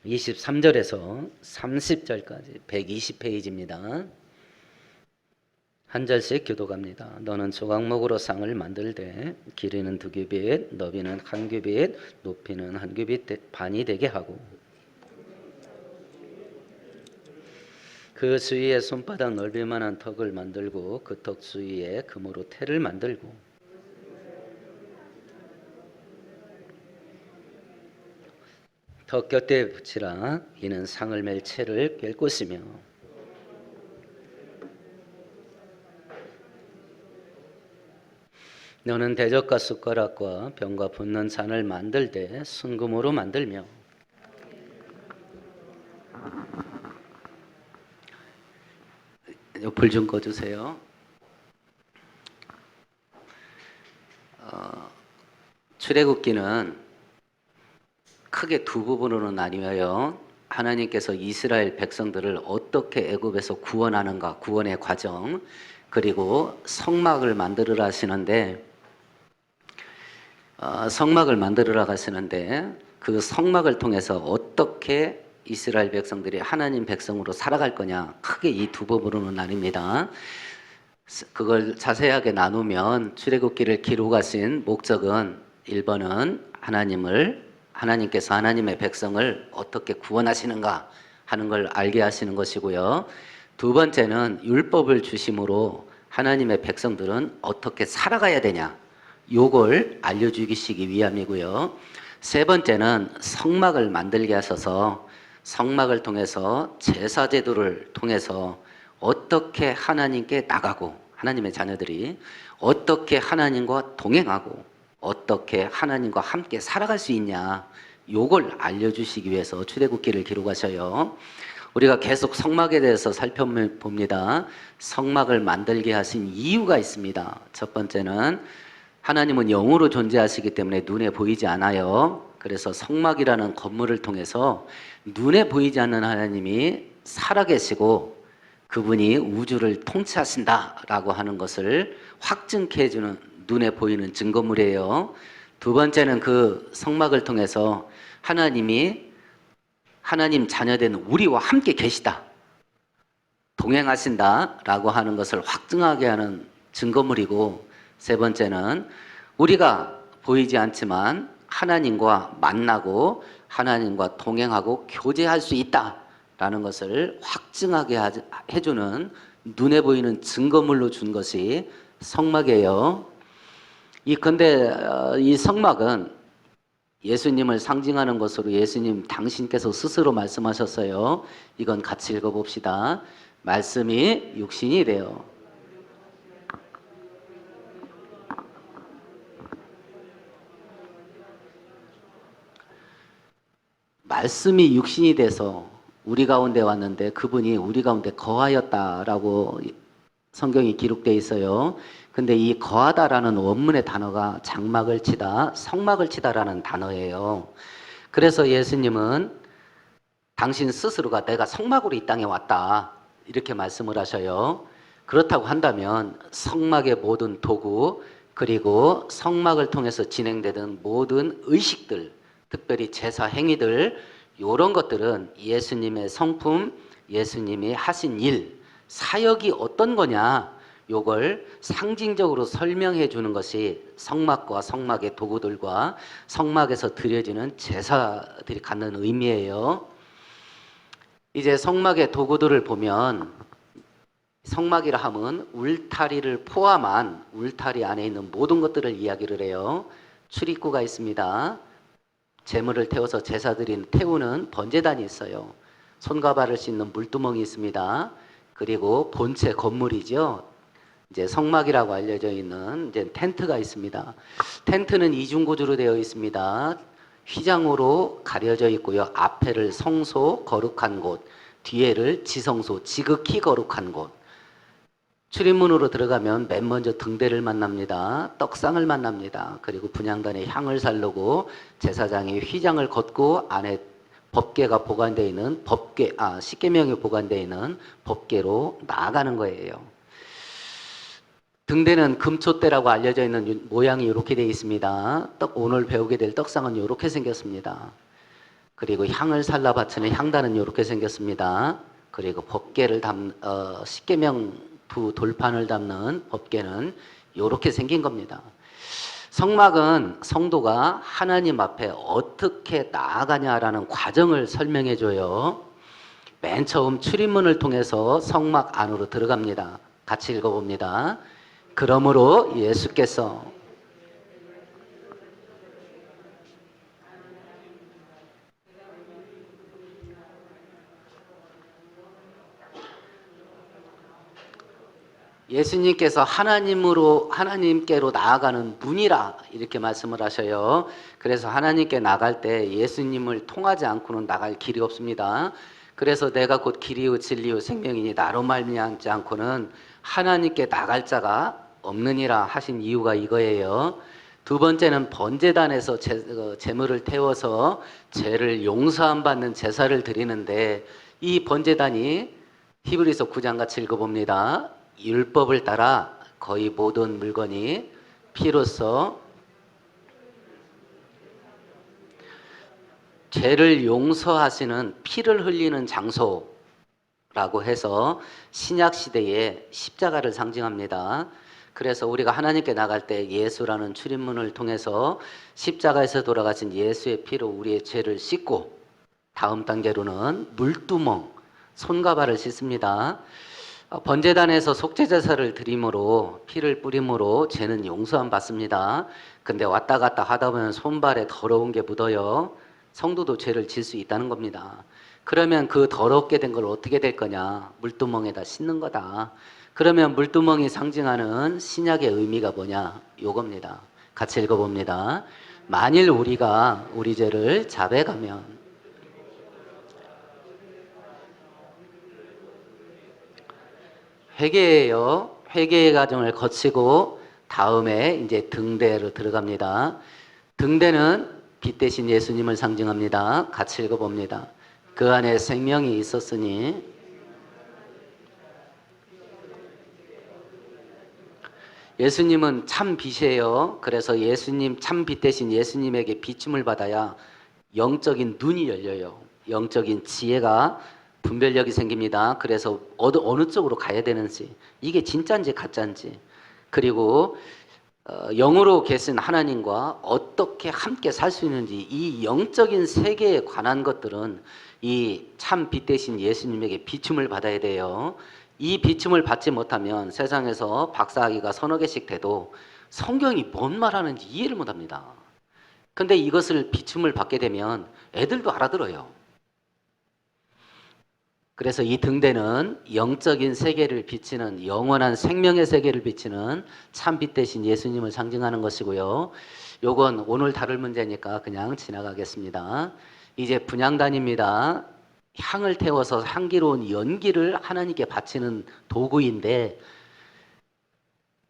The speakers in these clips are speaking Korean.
23절에서 30절까지 120페이지입니다. 한 절씩 교독합니다. 너는 조각목으로 상을 만들되 길이는 2규빗, 너비는 1규빗, 높이는 1규빗 반이 되게 하고 그 주위에 손바닥 넓이만한 턱을 만들고 그 턱 주위에 금으로 태를 만들고 턱 곁에 붙이라. 이는 상을 맬 채를 꿰 곳이며 너는 대적과 숟가락과 병과 붓는 잔을 만들 때 순금으로 만들며 불 좀 꺼주세요. 출애굽기는 크게 두 부분으로 나뉘어요. 하나님께서 이스라엘 백성들을 어떻게 애굽에서 구원하는가, 구원의 과정, 그리고 성막을 만들으라 하시는데 그 성막을 통해서 어떻게 이스라엘 백성들이 하나님 백성으로 살아갈 거냐, 크게 이 두 부분으로 나뉩니다. 그걸 자세하게 나누면 출애굽기를 기록하신 목적은 1번은 하나님께서 하나님의 백성을 어떻게 구원하시는가 하는 걸 알게 하시는 것이고요. 두 번째는 율법을 주심으로 하나님의 백성들은 어떻게 살아가야 되냐, 요걸 알려주시기 위함이고요. 세 번째는 성막을 만들게 하셔서 성막을 통해서 제사 제도를 통해서 어떻게 하나님께 나가고 하나님의 자녀들이 어떻게 하나님과 동행하고 어떻게 하나님과 함께 살아갈 수 있냐, 요걸 알려주시기 위해서 출애굽기를 기록하셔요. 우리가 계속 성막에 대해서 살펴봅니다. 성막을 만들게 하신 이유가 있습니다. 첫 번째는 하나님은 영으로 존재하시기 때문에 눈에 보이지 않아요. 그래서 성막이라는 건물을 통해서 눈에 보이지 않는 하나님이 살아계시고 그분이 우주를 통치하신다라고 하는 것을 확증케 해주는 눈에 보이는 증거물이에요. 두 번째는 그 성막을 통해서 하나님이 하나님 자녀된 우리와 함께 계시다, 동행하신다라고 하는 것을 확증하게 하는 증거물이고, 세 번째는 우리가 보이지 않지만 하나님과 만나고 하나님과 동행하고 교제할 수 있다라는 것을 확증하게 해주는 눈에 보이는 증거물로 준 것이 성막이에요. 근데 이 성막은 예수님을 상징하는 것으로 예수님 당신께서 스스로 말씀하셨어요. 이건 같이 읽어봅시다. 말씀이 육신이 되어 말씀이 육신이 돼서 우리 가운데 왔는데 그분이 우리 가운데 거하였다라고 성경이 기록되어 있어요. 근데 이 거하다라는 원문의 단어가 장막을 치다, 성막을 치다라는 단어예요. 그래서 예수님은 당신 스스로가 내가 성막으로 이 땅에 왔다 이렇게 말씀을 하셔요. 그렇다고 한다면 성막의 모든 도구, 그리고 성막을 통해서 진행되는 모든 의식들, 특별히 제사 행위들, 이런 것들은 예수님의 성품, 예수님이 하신 일, 사역이 어떤 거냐, 요걸 상징적으로 설명해 주는 것이 성막과 성막의 도구들과 성막에서 드려지는 제사들이 갖는 의미예요. 이제 성막의 도구들을 보면 성막이라 함은 울타리를 포함한 울타리 안에 있는 모든 것들을 이야기를 해요. 출입구가 있습니다. 제물을 태워서 제사 드리는 태우는 번제단이 있어요. 손과 발을 씻는 물두멍이 있습니다. 그리고 본체 건물이죠. 이제 성막이라고 알려져 있는 이제 텐트가 있습니다. 텐트는 이중구조로 되어 있습니다. 휘장으로 가려져 있고요. 앞에를 성소, 거룩한 곳, 뒤에를 지성소, 지극히 거룩한 곳. 출입문으로 들어가면 맨 먼저 등대를 만납니다. 떡상을 만납니다. 그리고 분향단에 향을 살르고 제사장이 휘장을 걷고 안에 법궤가 보관되어 있는 십계명이 보관되어 있는 법궤로 나아가는 거예요. 등대는 금촛대라고 알려져 있는 모양이 이렇게 되어 있습니다. 오늘 배우게 될 떡상은 이렇게 생겼습니다. 그리고 향을 살라 바치는 향단은 이렇게 생겼습니다. 그리고 법궤를 십계명 두 돌판을 담는 법궤는 이렇게 생긴 겁니다. 성막은 성도가 하나님 앞에 어떻게 나아가냐라는 과정을 설명해 줘요. 맨 처음 출입문을 통해서 성막 안으로 들어갑니다. 같이 읽어봅니다. 그러므로 예수께서 예수님께서 하나님께로 나아가는 문이라 이렇게 말씀을 하셔요. 그래서 하나님께 나갈 때 예수님을 통하지 않고는 나갈 길이 없습니다. 그래서 내가 곧 길이요 진리요 생명이니 나로 말미암지 않고는 하나님께 나갈 자가 없느니라 하신 이유가 이거예요. 두 번째는 번제단에서 제물을 태워서 죄를 용서함 받는 제사를 드리는데 이 번제단이 히브리서 9장 같이 읽어봅니다. 율법을 따라 거의 모든 물건이 피로써 죄를 용서하시는 피를 흘리는 장소라고 해서 신약 시대의 십자가를 상징합니다. 그래서 우리가 하나님께 나갈 때 예수라는 출입문을 통해서 십자가에서 돌아가신 예수의 피로 우리의 죄를 씻고 다음 단계로는 물두멍, 손과 발을 씻습니다. 번제단에서 속죄제사를 드림으로 피를 뿌림으로 죄는 용서함 받습니다. 근데 왔다 갔다 하다 보면 손발에 더러운 게 묻어요. 성도도 죄를 질 수 있다는 겁니다. 그러면 그 더럽게 된 걸 어떻게 될 거냐? 물두멍에다 씻는 거다. 그러면 물두멍이 상징하는 신약의 의미가 뭐냐? 요겁니다. 같이 읽어봅니다. 만일 우리가 우리 죄를 자백하면 회개예요. 회개의 과정을 거치고 다음에 이제 등대로 들어갑니다. 등대는 빛 대신 예수님을 상징합니다. 같이 읽어봅니다. 그 안에 생명이 있었으니 예수님은 참 빛이에요. 그래서 예수님 참 빛 대신 예수님에게 비춤을 받아야 영적인 눈이 열려요. 영적인 지혜가 분별력이 생깁니다. 그래서 어느 쪽으로 가야 되는지, 이게 진짜인지 가짜인지, 그리고 영으로 계신 하나님과 어떻게 함께 살 수 있는지, 이 영적인 세계에 관한 것들은 이 참 빛 대신 예수님에게 비춤을 받아야 돼요. 이 비춤을 받지 못하면 세상에서 박사학위가 서너 개씩 돼도 성경이 뭔 말하는지 이해를 못합니다. 근데 이것을 비춤을 받게 되면 애들도 알아들어요. 그래서 이 등대는 영적인 세계를 비치는, 영원한 생명의 세계를 비치는 참빛 대신 예수님을 상징하는 것이고요. 요건 오늘 다룰 문제니까 그냥 지나가겠습니다. 이제 분향단입니다. 향을 태워서 향기로운 연기를 하나님께 바치는 도구인데,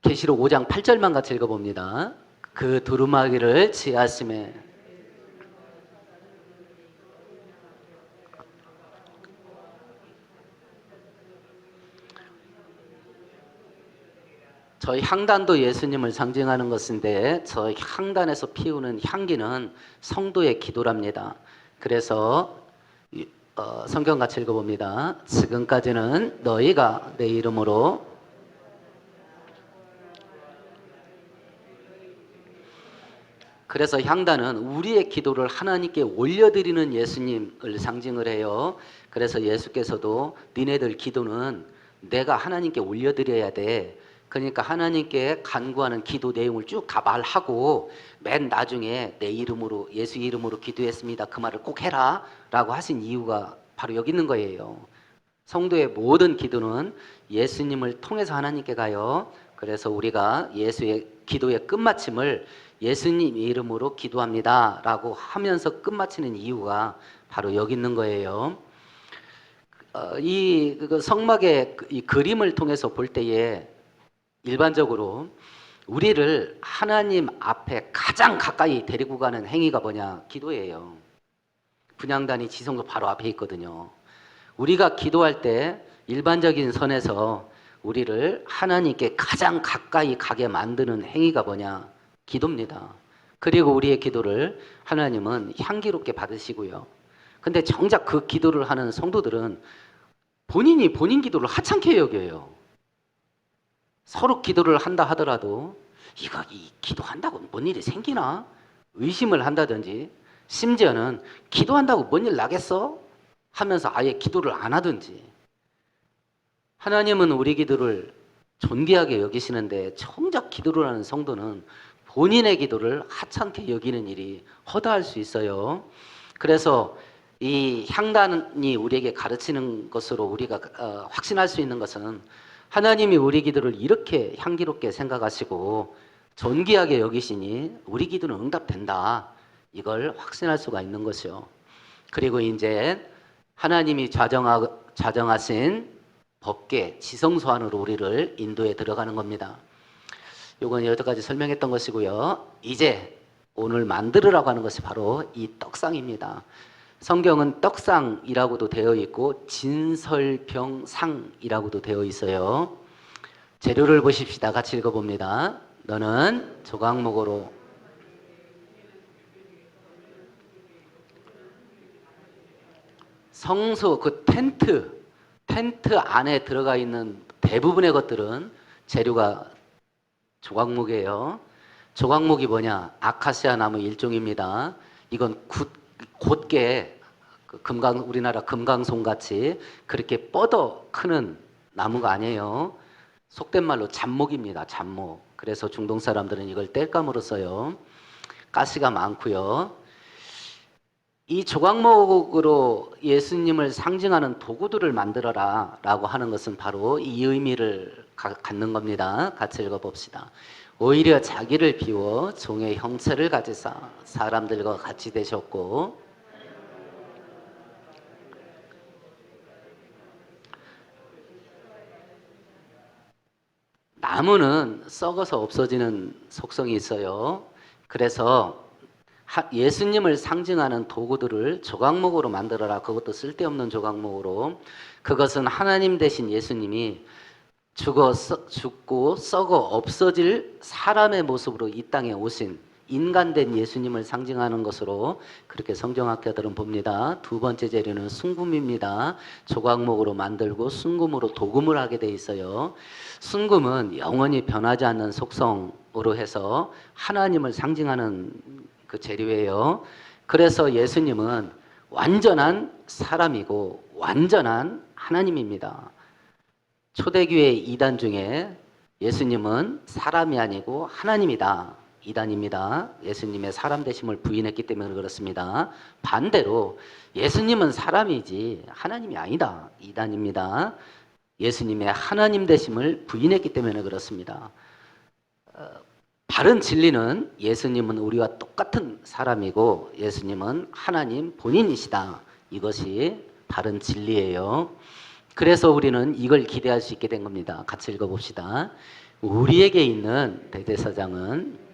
계시록 5장 8절만 같이 읽어봅니다. 그 두루마기를 지하심에 저희 향단도 예수님을 상징하는 것인데, 저희 향단에서 피우는 향기는 성도의 기도랍니다. 그래서 성경 같이 읽어봅니다. 지금까지는 너희가 내 이름으로 그래서 향단은 우리의 기도를 하나님께 올려드리는 예수님을 상징을 해요. 그래서 예수께서도 니네들 기도는 내가 하나님께 올려드려야 돼. 그러니까 하나님께 간구하는 기도 내용을 쭉 다 말하고 맨 나중에 내 이름으로, 예수 이름으로 기도했습니다, 그 말을 꼭 해라 라고 하신 이유가 바로 여기 있는 거예요. 성도의 모든 기도는 예수님을 통해서 하나님께 가요. 그래서 우리가 예수의 기도의 끝마침을 예수님 이름으로 기도합니다 라고 하면서 끝마치는 이유가 바로 여기 있는 거예요. 이 성막의 이 그림을 통해서 볼 때에 일반적으로 우리를 하나님 앞에 가장 가까이 데리고 가는 행위가 뭐냐? 기도예요. 분향단이 지성소 바로 앞에 있거든요. 우리가 기도할 때 일반적인 선에서 우리를 하나님께 가장 가까이 가게 만드는 행위가 뭐냐? 기도입니다. 그리고 우리의 기도를 하나님은 향기롭게 받으시고요. 근데 정작 그 기도를 하는 성도들은 본인이 본인 기도를 하찮게 여겨요. 서로 기도를 한다 하더라도 이 기도한다고 뭔 일이 생기나? 의심을 한다든지, 심지어는 기도한다고 뭔 일 나겠어? 하면서 아예 기도를 안 하든지. 하나님은 우리 기도를 존귀하게 여기시는데 정작 기도를 하는 성도는 본인의 기도를 하찮게 여기는 일이 허다할 수 있어요. 그래서 이 향단이 우리에게 가르치는 것으로 우리가 확신할 수 있는 것은 하나님이 우리 기도를 이렇게 향기롭게 생각하시고 존귀하게 여기시니 우리 기도는 응답된다. 이걸 확신할 수가 있는 것이요. 그리고 이제 하나님이 자정하신 법계 지성소 안으로 우리를 인도에 들어가는 겁니다. 이건 여태까지 설명했던 것이고요. 이제 오늘 만들으라고 하는 것이 바로 이 떡상입니다. 성경은 떡상이라고도 되어 있고 진설병상이라고도 되어 있어요. 재료를 보십시다. 같이 읽어봅니다. 너는 조각목으로 성소 그 텐트 안에 들어가 있는 대부분의 것들은 재료가 조각목이에요. 조각목이 뭐냐? 아카시아 나무 일종입니다. 이건 곧게 우리나라 금강송 같이 그렇게 뻗어 크는 나무가 아니에요. 속된 말로 잡목입니다. 잡목. 그래서 중동 사람들은 이걸 땔감으로 써요. 가시가 많고요. 이 조각목으로 예수님을 상징하는 도구들을 만들어라 라고 하는 것은 바로 이 의미를 갖는 겁니다. 같이 읽어봅시다. 오히려 자기를 비워 종의 형체를 가지사 사람들과 같이 되셨고 나무는 썩어서 없어지는 속성이 있어요. 그래서 예수님을 상징하는 도구들을 조각목으로 만들어라. 그것도 쓸데없는 조각목으로. 그것은 하나님 대신 예수님이 죽고 썩어 없어질 사람의 모습으로 이 땅에 오신 인간된 예수님을 상징하는 것으로 그렇게 성경학자들은 봅니다. 두 번째 재료는 순금입니다. 조각목으로 만들고 순금으로 도금을 하게 돼 있어요. 순금은 영원히 변하지 않는 속성으로 해서 하나님을 상징하는 그 재료예요. 그래서 예수님은 완전한 사람이고 완전한 하나님입니다. 초대교회 이단 중에 예수님은 사람이 아니고 하나님이다. 이단입니다. 예수님의 사람 되심을 부인했기 때문에 그렇습니다. 반대로 예수님은 사람이지 하나님이 아니다. 이단입니다. 예수님의 하나님 되심을 부인했기 때문에 그렇습니다. 바른 진리는 예수님은 우리와 똑같은 사람이고 예수님은 하나님 본인이시다. 이것이 바른 진리예요. 그래서 우리는 이걸 기대할 수 있게 된 겁니다. 같이 읽어봅시다. 우리에게 있는 대제사장은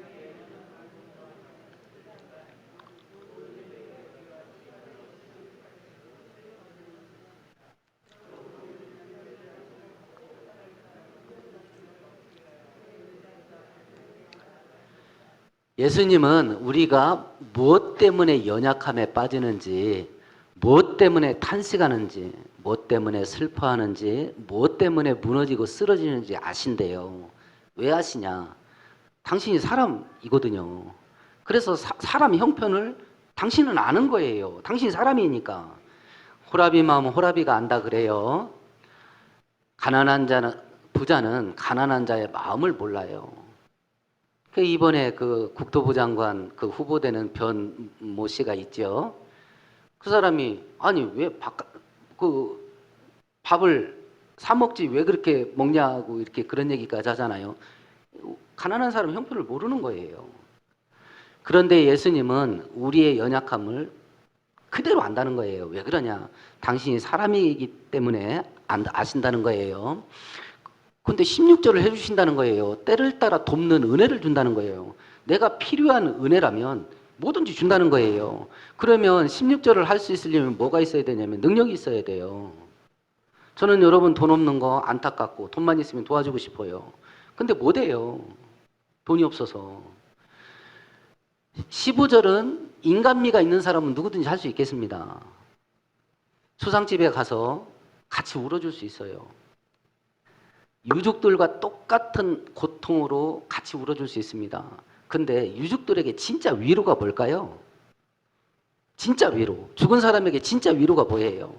예수님은 우리가 무엇 때문에 연약함에 빠지는지, 무엇 때문에 탄식하는지, 무엇 때문에 슬퍼하는지, 무엇 때문에 무너지고 쓰러지는지 아신대요. 왜 아시냐? 당신이 사람이거든요. 그래서 사람 형편을 당신은 아는 거예요. 당신이 사람이니까. 호라비 마음은 호라비가 안다 그래요. 부자는 가난한 자의 마음을 몰라요. 이번에 그 국토부 장관 그 후보되는 변모 씨가 있죠. 그 사람이 아니 왜 밥을 사 먹지 왜 그렇게 먹냐고 이렇게 그런 얘기까지 하잖아요. 가난한 사람 형편을 모르는 거예요. 그런데 예수님은 우리의 연약함을 그대로 안다는 거예요. 왜 그러냐? 당신이 사람이기 때문에 아신다는 거예요. 근데 16절을 해주신다는 거예요. 때를 따라 돕는 은혜를 준다는 거예요. 내가 필요한 은혜라면 뭐든지 준다는 거예요. 그러면 16절을 할 수 있으려면 뭐가 있어야 되냐면 능력이 있어야 돼요. 저는 여러분 돈 없는 거 안타깝고 돈만 있으면 도와주고 싶어요. 근데 못해요. 돈이 없어서. 15절은 인간미가 있는 사람은 누구든지 할 수 있겠습니다. 수상집에 가서 같이 울어줄 수 있어요. 유족들과 똑같은 고통으로 같이 울어줄 수 있습니다. 근데 유족들에게 진짜 위로가 뭘까요? 진짜 위로. 죽은 사람에게 진짜 위로가 뭐예요?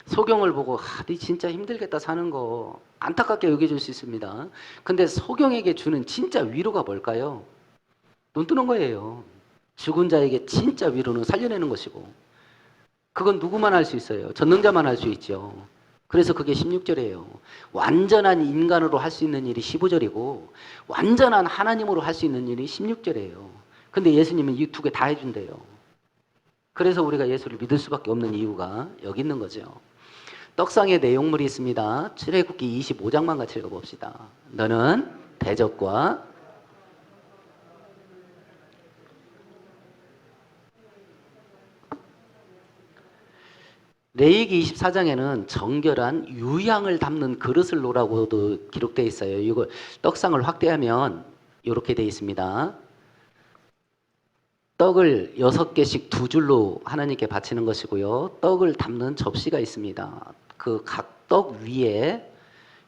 소경을 보고 네 진짜 힘들겠다 사는 거 안타깝게 여겨줄 수 있습니다. 근데 소경에게 주는 진짜 위로가 뭘까요? 눈 뜨는 거예요. 죽은 자에게 진짜 위로는 살려내는 것이고, 그건 누구만 할 수 있어요? 전능자만 할 수 있죠. 그래서 그게 16절이에요. 완전한 인간으로 할 수 있는 일이 15절이고 완전한 하나님으로 할 수 있는 일이 16절이에요. 근데 예수님은 이 두 개 다 해준대요. 그래서 우리가 예수를 믿을 수밖에 없는 이유가 여기 있는 거죠. 떡상의 내용물이 있습니다. 출애굽기 25장만 같이 읽어봅시다. 너는 대적과 레위기 24장에는 정결한 유향을 담는 그릇을 놓으라고도 기록되어 있어요. 이거 떡상을 확대하면 이렇게 되어 있습니다. 떡을 6개씩 두 줄로 하나님께 바치는 것이고요. 떡을 담는 접시가 있습니다. 그 각 떡 위에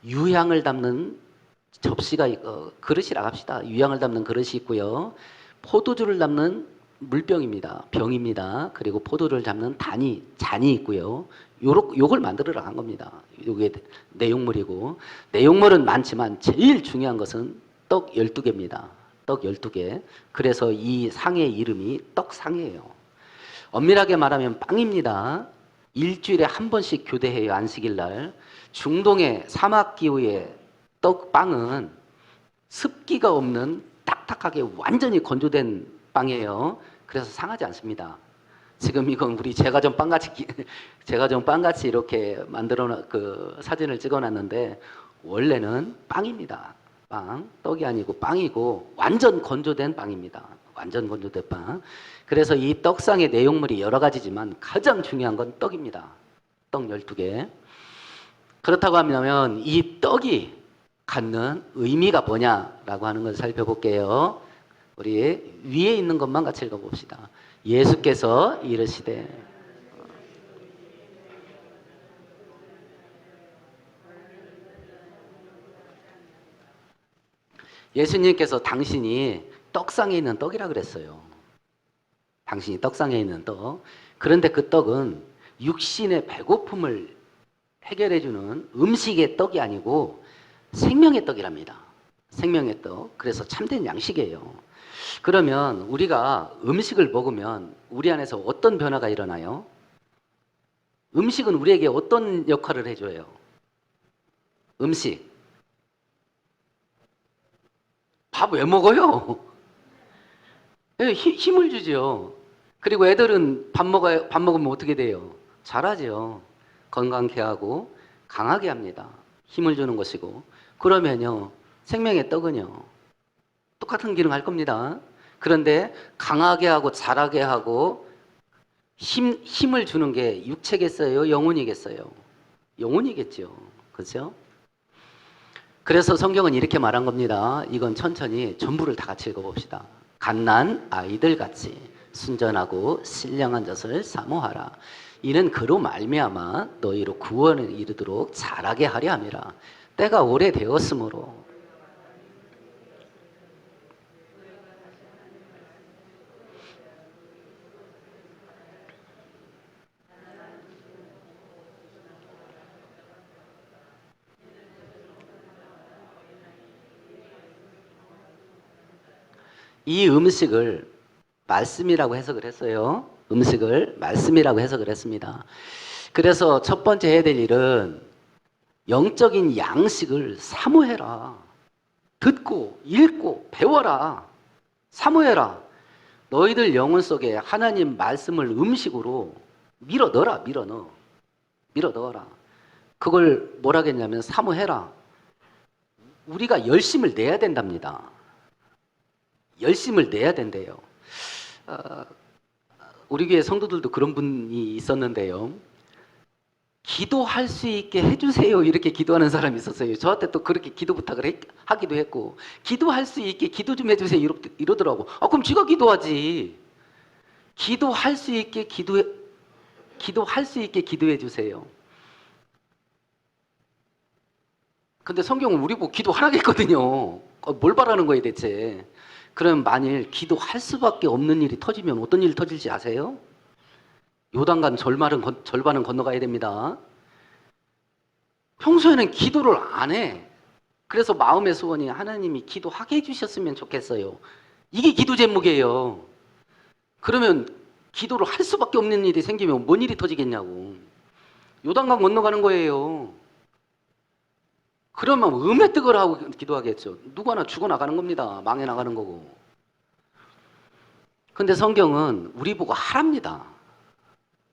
유향을 담는 접시가 그릇이라 합시다. 유향을 담는 그릇이 있고요. 포도주를 담는 물병입니다. 병입니다. 그리고 포도를 담는 잔이 있고요. 요걸 만들어라 한 겁니다. 요게 내용물이고, 내용물은 많지만 제일 중요한 것은 떡 12개입니다. 떡 12개. 그래서 이 상의 이름이 떡상이에요. 엄밀하게 말하면 빵입니다. 일주일에 한 번씩 교대해요. 안식일 날. 중동의 사막 기후의 떡빵은 습기가 없는 딱딱하게 완전히 건조된 빵이에요. 그래서 상하지 않습니다. 지금 이건 우리 제과점 빵같이 이렇게 만들어 그 사진을 찍어놨는데 원래는 빵입니다. 빵, 떡이 아니고 빵이고 완전 건조된 빵입니다. 완전 건조된 빵. 그래서 이 떡상의 내용물이 여러 가지지만 가장 중요한 건 떡입니다. 떡 12개. 그렇다고 하면 이 떡이 갖는 의미가 뭐냐라고 하는 걸 살펴볼게요. 우리 위에 있는 것만 같이 읽어봅시다. 예수께서 이르시되 예수님께서 당신이 떡상에 있는 떡이라 그랬어요. 당신이 떡상에 있는 떡. 그런데 그 떡은 육신의 배고픔을 해결해주는 음식의 떡이 아니고 생명의 떡이랍니다. 생명의 떡. 그래서 참된 양식이에요. 그러면 우리가 음식을 먹으면 우리 안에서 어떤 변화가 일어나요? 음식은 우리에게 어떤 역할을 해줘요? 음식. 밥 왜 먹어요? 힘을 주죠. 그리고 애들은 밥 먹으면 어떻게 돼요? 잘하죠. 건강케 하고 강하게 합니다. 힘을 주는 것이고. 그러면요, 생명의 떡은요, 똑같은 기능 할 겁니다. 그런데 강하게 하고 잘하게 하고 힘을 주는 게 육체겠어요? 영혼이겠어요? 영혼이겠죠. 그렇죠? 그래서 성경은 이렇게 말한 겁니다. 이건 천천히 전부를 다 같이 읽어봅시다. 갓난 아이들 같이 순전하고 신령한 젖을 사모하라. 이는 그로 말미암아 너희로 구원에 이르도록 자라게 하려 함이라. 때가 오래되었으므로. 이 음식을 말씀이라고 해석을 했어요. 음식을 말씀이라고 해석을 했습니다. 그래서 첫 번째 해야 될 일은 영적인 양식을 사모해라. 듣고 읽고 배워라. 사모해라. 너희들 영혼 속에 하나님 말씀을 음식으로 밀어 넣어라. 그걸 뭐라겠냐면 사모해라. 우리가 열심을 내야 된답니다. 열심을 내야 된대요. 우리 교회 성도들도 그런 분이 있었는데요. 기도할 수 있게 해주세요 이렇게 기도하는 사람이 있었어요. 저한테 또 그렇게 기도 부탁을 하기도 했고, 기도할 수 있게 기도 좀 해주세요 이러더라고. 그럼 지가 기도하지. 기도할 수 있게 기도해. 기도할 수 있게 기도해 주세요. 근데 성경은 우리 보고 기도하라고 했거든요. 뭘 바라는 거예요 대체? 그럼 만일 기도할 수밖에 없는 일이 터지면 어떤 일이 터질지 아세요? 요단강 절반은 건너가야 됩니다. 평소에는 기도를 안 해. 그래서 마음의 소원이 하나님이 기도하게 해주셨으면 좋겠어요. 이게 기도 제목이에요. 그러면 기도를 할 수밖에 없는 일이 생기면 뭔 일이 터지겠냐고. 요단강 건너가는 거예요. 그러면 음에 뜨거라 하고 기도하겠죠. 누구 하나 죽어나가는 겁니다. 망해 나가는 거고. 근데 성경은 우리 보고 하랍니다.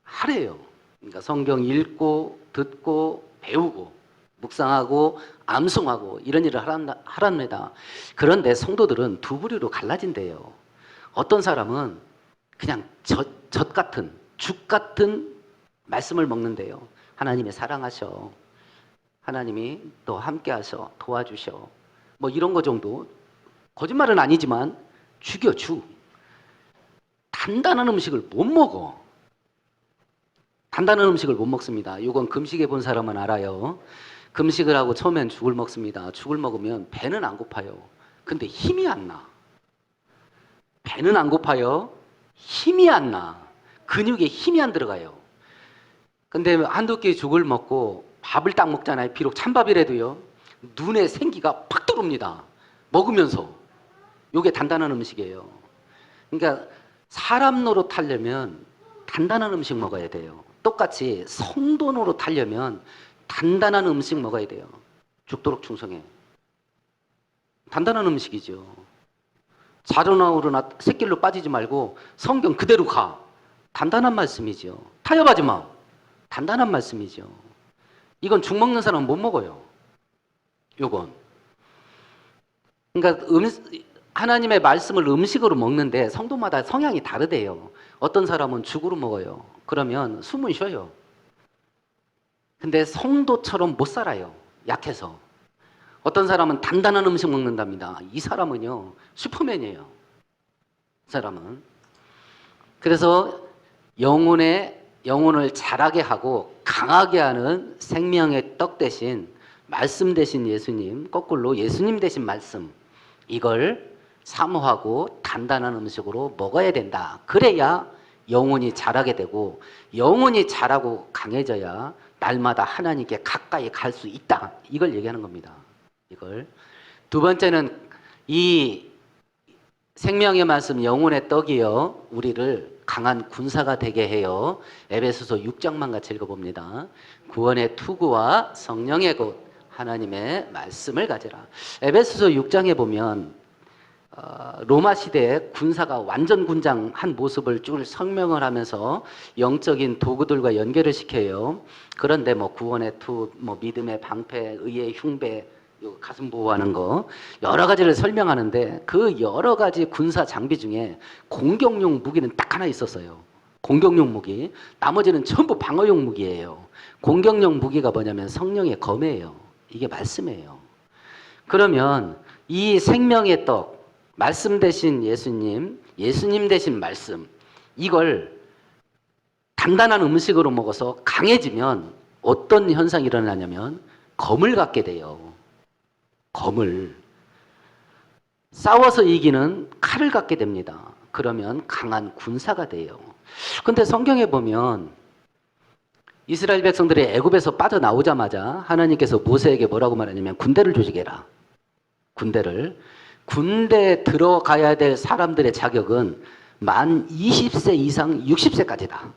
하래요. 그러니까 성경 읽고 듣고 배우고 묵상하고 암송하고 이런 일을 하랍니다. 그런데 성도들은 두 부류로 갈라진대요. 어떤 사람은 그냥 젖 같은 죽 같은 말씀을 먹는데요. 하나님이 사랑하셔. 하나님이 너 함께 하셔. 도와주셔. 뭐 이런 거 정도. 거짓말은 아니지만 죽여 죽. 단단한 음식을 못 먹어. 단단한 음식을 못 먹습니다. 이건 금식해 본 사람은 알아요. 금식을 하고 처음엔 죽을 먹습니다. 죽을 먹으면 배는 안 고파요. 근데 힘이 안 나. 배는 안 고파요. 힘이 안 나. 근육에 힘이 안 들어가요. 근데 한두 끼 죽을 먹고 밥을 딱 먹잖아요. 비록 찬밥이라도요. 눈에 생기가 팍 들어옵니다. 먹으면서. 이게 단단한 음식이에요. 그러니까 사람 노릇하려면 단단한 음식 먹어야 돼요. 똑같이 성도 노릇하려면 단단한 음식 먹어야 돼요. 죽도록 충성해. 단단한 음식이죠. 자로나 우로나 새길로 빠지지 말고 성경 그대로 가. 단단한 말씀이죠. 타협하지 마. 단단한 말씀이죠. 이건 죽 먹는 사람은 못 먹어요. 요건. 그러니까 하나님의 말씀을 음식으로 먹는데 성도마다 성향이 다르대요. 어떤 사람은 죽으로 먹어요. 그러면 숨은 쉬어요. 근데 성도처럼 못 살아요. 약해서. 어떤 사람은 단단한 음식 먹는답니다. 이 사람은요, 슈퍼맨이에요. 이 사람은. 그래서 영혼을 자라게 하고 강하게 하는 생명의 떡 대신 말씀 대신 예수님, 거꾸로 예수님 대신 말씀, 이걸 사모하고 단단한 음식으로 먹어야 된다. 그래야 영혼이 자라게 되고 영혼이 자라고 강해져야 날마다 하나님께 가까이 갈 수 있다. 이걸 얘기하는 겁니다. 이걸. 두 번째는 이 생명의 말씀 영혼의 떡이요 우리를 강한 군사가 되게 해요. 에베소서 6장만 같이 읽어봅니다. 구원의 투구와 성령의 곧 하나님의 말씀을 가지라. 에베소서 6장에 보면 로마 시대에 군사가 완전 군장한 모습을 쭉 설명을 하면서 영적인 도구들과 연결을 시켜요. 그런데 뭐 구원의 투, 뭐 믿음의 방패, 의의 흉배, 가슴 보호하는 거 여러 가지를 설명하는데 그 여러 가지 군사 장비 중에 공격용 무기는 딱 하나 있었어요. 공격용 무기. 나머지는 전부 방어용 무기예요. 공격용 무기가 뭐냐면 성령의 검이에요. 이게 말씀이에요. 그러면 이 생명의 떡, 말씀 대신 예수님, 예수님 대신 말씀, 이걸 단단한 음식으로 먹어서 강해지면 어떤 현상이 일어나냐면 검을 갖게 돼요. 검을. 싸워서 이기는 칼을 갖게 됩니다. 그러면 강한 군사가 돼요. 근데 성경에 보면 이스라엘 백성들이 애굽에서 빠져나오자마자 하나님께서 모세에게 뭐라고 말하냐면 군대를 조직해라. 군대에 들어가야 될 사람들의 자격은 만 20세 이상 60세까지다.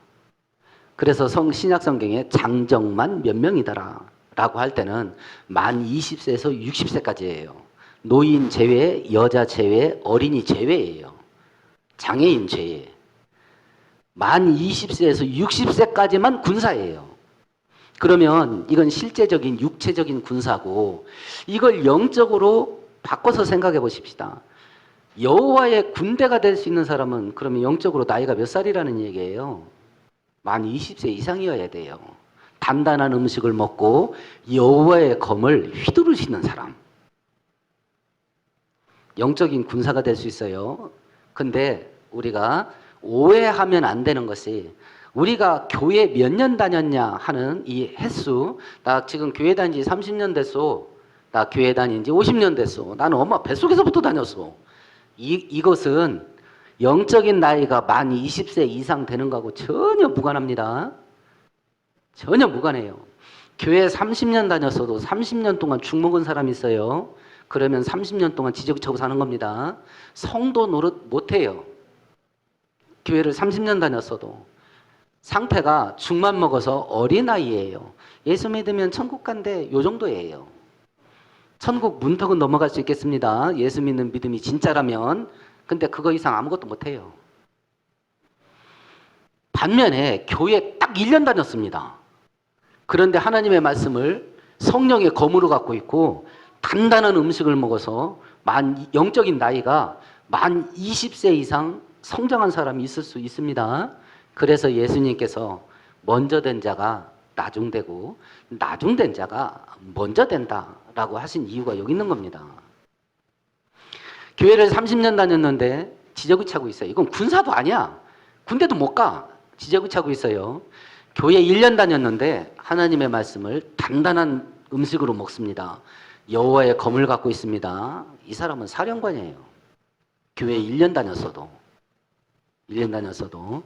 그래서 신약 성경에 장정만 몇 명이더라 라고 할 때는 만 20세에서 60세까지예요. 노인 제외, 여자 제외, 어린이 제외예요. 장애인 제외. 만 20세에서 60세까지만 군사예요. 그러면 이건 실제적인 육체적인 군사고 이걸 영적으로 바꿔서 생각해 보십시다. 여호와의 군대가 될 수 있는 사람은 그러면 영적으로 나이가 몇 살이라는 얘기예요? 만 20세 이상이어야 돼요. 단단한 음식을 먹고 여호와의 검을 휘두를 수 있는 사람. 영적인 군사가 될 수 있어요. 근데 우리가 오해하면 안 되는 것이 우리가 교회 몇 년 다녔냐 하는 이 횟수, 나 지금 교회 다닌 지 30년 됐어. 나 교회 다닌 지 50년 됐어. 나는 엄마 뱃속에서부터 다녔어. 이것은 영적인 나이가 만 20세 이상 되는 거하고 전혀 무관합니다. 전혀 무관해요. 교회 30년 다녔어도 30년 동안 죽 먹은 사람이 있어요. 그러면 30년 동안 지저귀 사는 겁니다. 성도 노릇 못해요. 교회를 30년 다녔어도. 상태가 죽만 먹어서 어린아이예요. 예수 믿으면 천국 간대, 요 정도예요. 천국 문턱은 넘어갈 수 있겠습니다. 예수 믿는 믿음이 진짜라면. 근데 그거 이상 아무것도 못해요. 반면에 교회 딱 1년 다녔습니다. 그런데 하나님의 말씀을 성령의 검으로 갖고 있고 단단한 음식을 먹어서 영적인 나이가 만 20세 이상 성장한 사람이 있을 수 있습니다. 그래서 예수님께서 먼저 된 자가 나중되고 나중된 자가 먼저 된다라고 하신 이유가 여기 있는 겁니다. 교회를 30년 다녔는데 지저귀 차고 있어요. 이건 군사도 아니야. 군대도 못 가. 지저귀 차고 있어요. 교회 1년 다녔는데 하나님의 말씀을 단단한 음식으로 먹습니다. 여호와의 검을 갖고 있습니다. 이 사람은 사령관이에요. 교회 1년 다녔어도. 1년 다녔어도.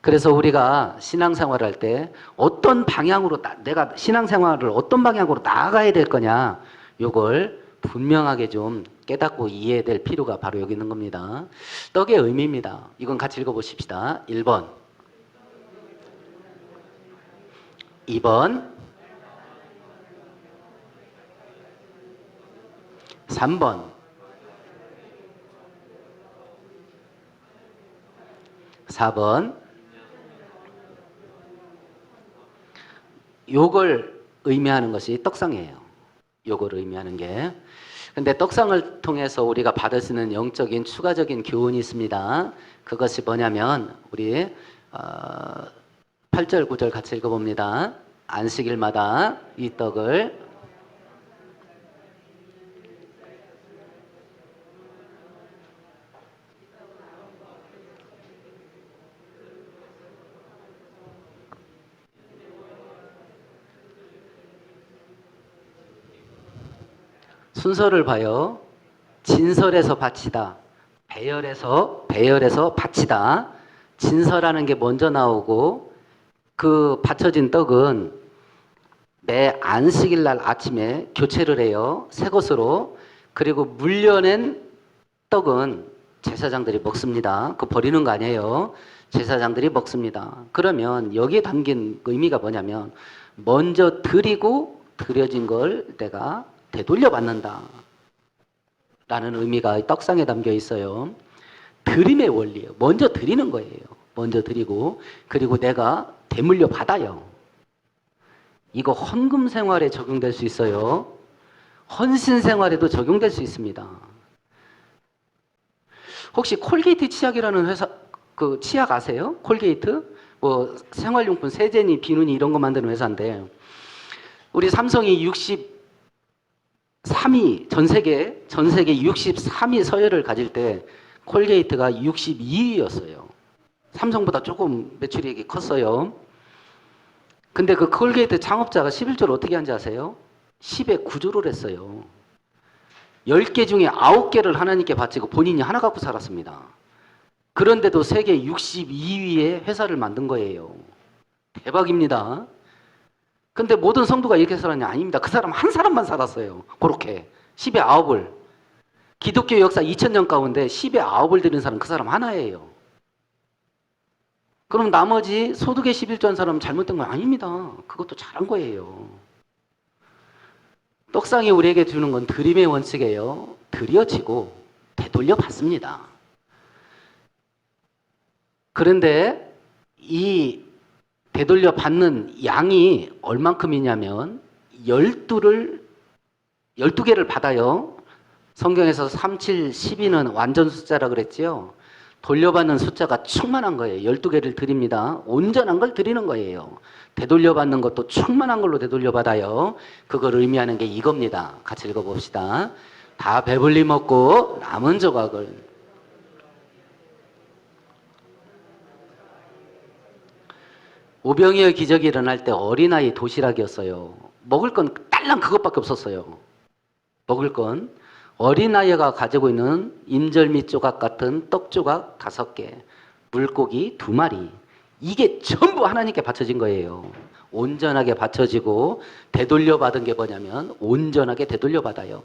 그래서 우리가 신앙생활을 할 때 어떤 방향으로 내가 신앙생활을 어떤 방향으로 나아가야 될 거냐, 요걸 분명하게 좀 깨닫고 이해해야 될 필요가 바로 여기 있는 겁니다. 떡의 의미입니다. 이건 같이 읽어보십시다. 1번, 2번, 3번, 4번. 요걸 의미하는 것이 떡상이에요. 요걸 의미하는 게. 근데 떡상을 통해서 우리가 받을 수 있는 영적인 추가적인 교훈이 있습니다. 그것이 뭐냐면 우리 8절 9절 같이 읽어봅니다. 안식일마다 이 떡을 순서를 봐요. 진설에서 바치다. 배열에서 바치다. 진설하는 게 먼저 나오고 그 바쳐진 떡은 매 안식일 날 아침에 교체를 해요. 새 것으로. 그리고 물려낸 떡은 제사장들이 먹습니다. 그거 버리는 거 아니에요. 제사장들이 먹습니다. 그러면 여기에 담긴 의미가 뭐냐면 먼저 드리고 드려진 걸 내가 되돌려 받는다 라는 의미가 떡상에 담겨 있어요. 드림의 원리예요. 먼저 드리는 거예요. 먼저 드리고 그리고 내가 되물려 받아요. 이거 헌금 생활에 적용될 수 있어요. 헌신 생활에도 적용될 수 있습니다. 혹시 콜게이트 치약이라는 회사 그 치약 아세요? 콜게이트? 뭐 생활용품 세제니 비누니 이런 거 만드는 회사인데 우리 삼성이 63위 전 세계 63위 서열을 가질 때 콜게이트가 62위였어요. 삼성보다 조금 매출이 컸어요. 근데 그 콜게이트 창업자가 11조를 어떻게 한지 아세요? 10에 9조를 했어요. 10개 중에 9개를 하나님께 바치고 본인이 하나 갖고 살았습니다. 그런데도 세계 62위의 회사를 만든 거예요. 대박입니다. 근데 모든 성도가 이렇게 살았냐? 아닙니다. 그 사람 한 사람만 살았어요. 그렇게 10에 9을. 기독교 역사 2000년 가운데 10에 9을 드린 사람 그 사람 하나예요. 그럼 나머지 소득의 11조 한 사람은 잘못된 건 아닙니다. 그것도 잘한 거예요. 떡상이 우리에게 주는 건 드림의 원칙이에요. 드려지고 되돌려 받습니다. 그런데 이 되돌려 받는 양이 얼만큼이냐면 12개를 받아요. 성경에서 3, 7, 12는 완전 숫자라 그랬지요. 돌려받는 숫자가 충만한 거예요. 12개를 드립니다. 온전한 걸 드리는 거예요. 되돌려받는 것도 충만한 걸로 되돌려받아요. 그걸 의미하는 게 이겁니다. 같이 읽어봅시다. 다 배불리 먹고 남은 조각을. 오병이어 기적이 일어날 때 어린아이 도시락이었어요. 먹을 건 딸랑 그것밖에 없었어요. 먹을 건 어린아이가 가지고 있는 인절미 조각 같은 떡 조각 5개, 물고기 2마리, 이게 전부 하나님께 바쳐진 거예요. 온전하게 바쳐지고 되돌려 받은 게 뭐냐면 온전하게 되돌려 받아요.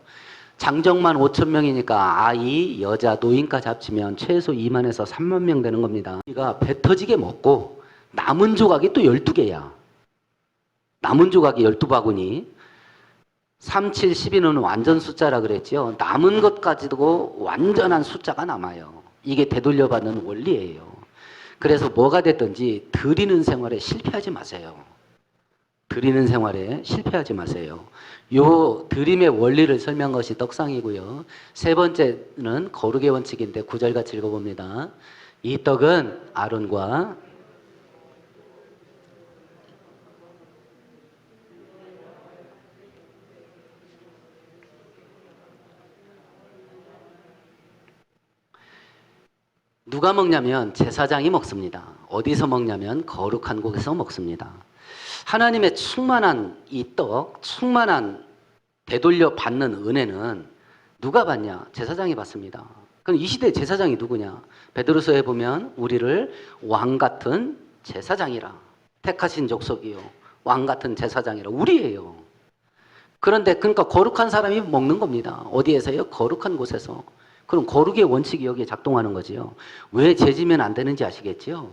장정만 5천 명이니까 아이, 여자, 노인까지 합치면 최소 2만에서 3만 명 되는 겁니다. 우리가 배 터지게 먹고 남은 조각이 또 12개야. 남은 조각이 12바구니. 3, 7, 12는 완전 숫자라 그랬죠. 남은 것까지도 완전한 숫자가 남아요. 이게 되돌려받는 원리예요. 그래서 뭐가 됐든지 드리는 생활에 실패하지 마세요. 드리는 생활에 실패하지 마세요. 요 드림의 원리를 설명한 것이 떡상이고요. 세 번째는 거룩의 원칙인데 9절 같이 읽어봅니다. 이 떡은 아론과 누가 먹냐면 제사장이 먹습니다. 어디서 먹냐면 거룩한 곳에서 먹습니다. 하나님의 충만한 이 떡, 충만한 되돌려 받는 은혜는 누가 받냐? 제사장이 받습니다. 그럼 이 시대 제사장이 누구냐? 베드로서에 보면 우리를 왕 같은 제사장이라, 택하신 족속이요, 왕 같은 제사장이라, 우리예요. 그런데 그러니까 거룩한 사람이 먹는 겁니다. 어디에서요? 거룩한 곳에서. 그럼 거룩의 원칙이 여기에 작동하는 거지요. 왜 죄지면 안 되는지 아시겠지요?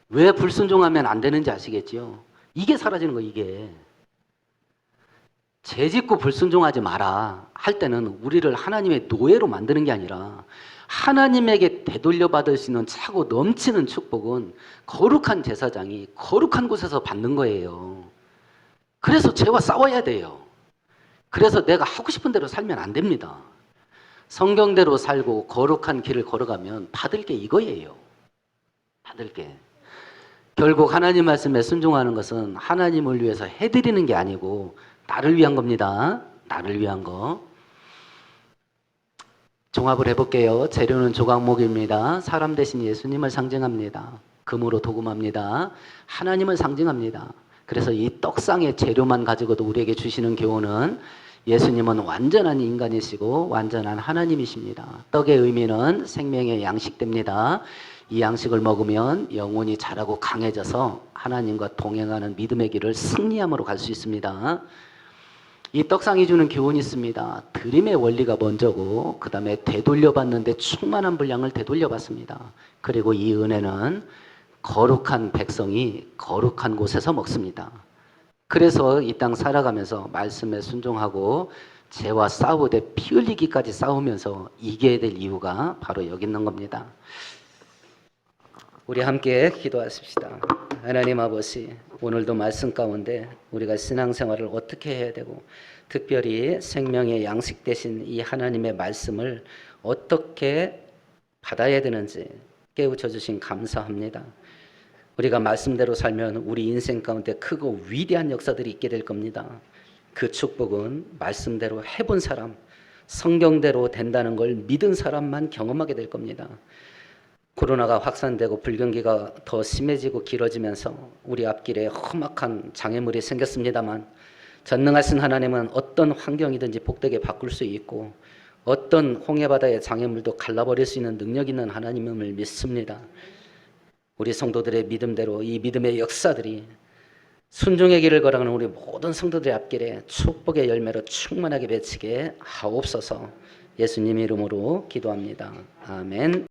왜 불순종하면 안 되는지 아시겠지요? 이게 사라지는 거예요, 이게. 죄짓고 불순종하지 마라 할 때는 우리를 하나님의 노예로 만드는 게 아니라 하나님에게 되돌려 받을 수 있는 차고 넘치는 축복은 거룩한 제사장이 거룩한 곳에서 받는 거예요. 그래서 죄와 싸워야 돼요. 그래서 내가 하고 싶은 대로 살면 안 됩니다. 성경대로 살고 거룩한 길을 걸어가면 받을 게 이거예요. 받을 게. 결국 하나님 말씀에 순종하는 것은 하나님을 위해서 해드리는 게 아니고 나를 위한 겁니다. 나를 위한 거. 종합을 해볼게요. 재료는 조각목입니다. 사람 대신 예수님을 상징합니다. 금으로 도금합니다. 하나님을 상징합니다. 그래서 이 떡상의 재료만 가지고도 우리에게 주시는 교훈은 예수님은 완전한 인간이시고 완전한 하나님이십니다. 떡의 의미는 생명의 양식됩니다. 이 양식을 먹으면 영혼이 자라고 강해져서 하나님과 동행하는 믿음의 길을 승리함으로 갈 수 있습니다. 이 떡상이 주는 교훈이 있습니다. 드림의 원리가 먼저고 그 다음에 되돌려받는데 충만한 분량을 되돌려받습니다. 그리고 이 은혜는 거룩한 백성이 거룩한 곳에서 먹습니다. 그래서 이 땅 살아가면서 말씀에 순종하고 죄와 싸우되 피 흘리기까지 싸우면서 이겨야 될 이유가 바로 여기 있는 겁니다. 우리 함께 기도하십시다. 하나님 아버지, 오늘도 말씀 가운데 우리가 신앙생활을 어떻게 해야 되고 특별히 생명의 양식 되신 이 하나님의 말씀을 어떻게 받아야 되는지 깨우쳐 주신 감사합니다. 우리가 말씀대로 살면 우리 인생 가운데 크고 위대한 역사들이 있게 될 겁니다. 그 축복은 말씀대로 해본 사람, 성경대로 된다는 걸 믿은 사람만 경험하게 될 겁니다. 코로나가 확산되고 불경기가 더 심해지고 길어지면서 우리 앞길에 험악한 장애물이 생겼습니다만 전능하신 하나님은 어떤 환경이든지 복되게 바꿀 수 있고 어떤 홍해바다의 장애물도 갈라버릴 수 있는 능력 있는 하나님임을 믿습니다. 우리 성도들의 믿음대로 이 믿음의 역사들이 순종의 길을 걸어가는 우리 모든 성도들의 앞길에 축복의 열매로 충만하게 맺히게 하옵소서. 예수님 이름으로 기도합니다. 아멘.